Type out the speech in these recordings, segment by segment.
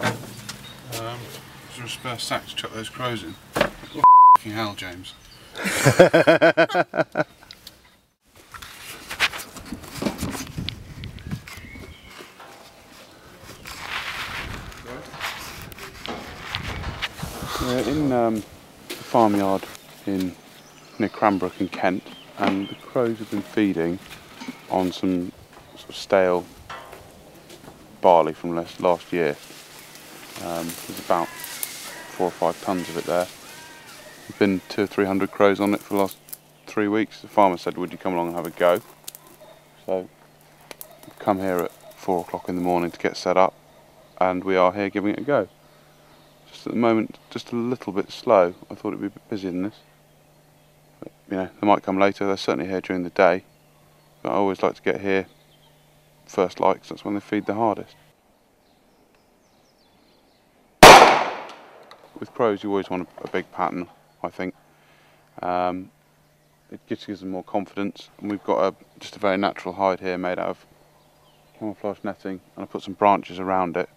Is there a spare sack to chuck those crows in? Oh, f***ing hell, James. We're in the farmyard near Cranbrook in Kent, and the crows have been feeding on some sort of stale barley from last year. There's about 4 or 5 tons of it there. There's been 200 or 300 crows on it for the last 3 weeks. The farmer said, would you come along and have a go? So we've come here at 4 o'clock in the morning to get set up, and we are here giving it a go. Just at the moment, just a little bit slow. I thought it'd be a bit busier than this. But, you know, they might come later. They're certainly here during the day. But I always like to get here first light, because that's when they feed the hardest. With crows, you always want a big pattern, I think. It gives them more confidence, and we've got just a very natural hide here made out of camouflage netting, and I put some branches around it.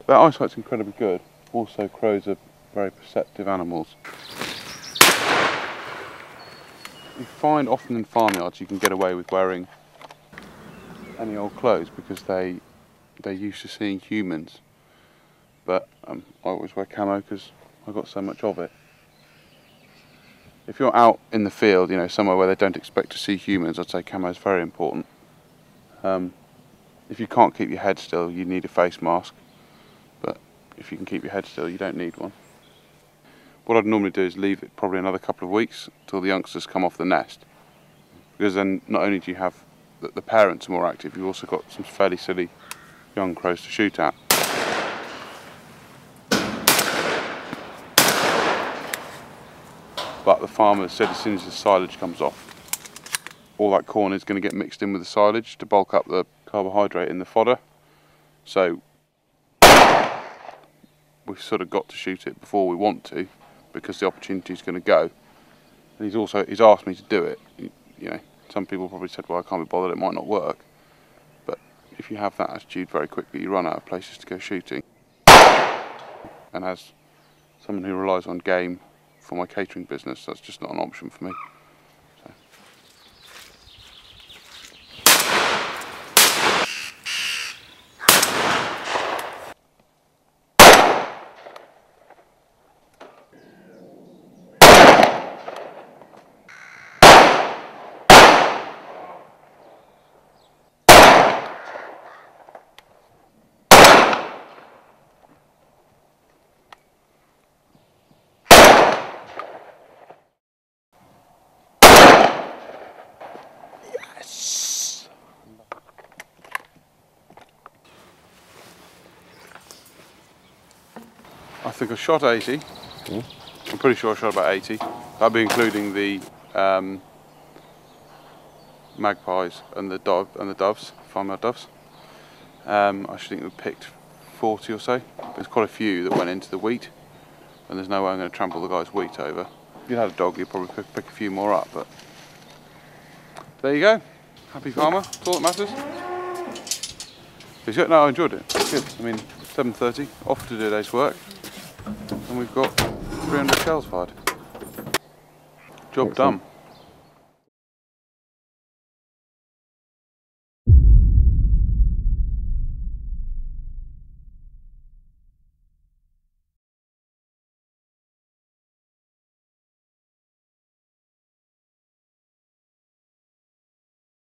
Their eyesight's incredibly good. Also, crows are very perceptive animals. You find often in farmyards you can get away with wearing any old clothes because they're used to seeing humans. But I always wear camo because I've got so much of it. If you're out in the field, you know, somewhere where they don't expect to see humans, I'd say camo is very important. If you can't keep your head still, you need a face mask. But if you can keep your head still, you don't need one. What I'd normally do is leave it probably another couple of weeks until the youngsters come off the nest. Because then not only do you have the parents are more active, you've also got some fairly silly young crows to shoot at. But the farmer said as soon as the silage comes off, all that corn is going to get mixed in with the silage to bulk up the carbohydrate in the fodder. So we've sort of got to shoot it before we want to, because the opportunity is going to go. And he's asked me to do it. You know, some people probably said, well, I can't be bothered, it might not work. But if you have that attitude, very quickly you run out of places to go shooting. And as someone who relies on game for my catering business, that's just not an option for me. So. I think I shot 80. I'm pretty sure I shot about 80. That'll be including the magpies and the doves, farmyard doves. I should think we picked 40 or so. There's quite a few that went into the wheat, and there's no way I'm going to trample the guy's wheat over. If you had a dog, you'd probably pick a few more up, but there you go. Happy farmer, that's all that matters. No, I enjoyed it. It's good. I mean, 7:30, off to do a day's work, and we've got 300 shells fired. Job done.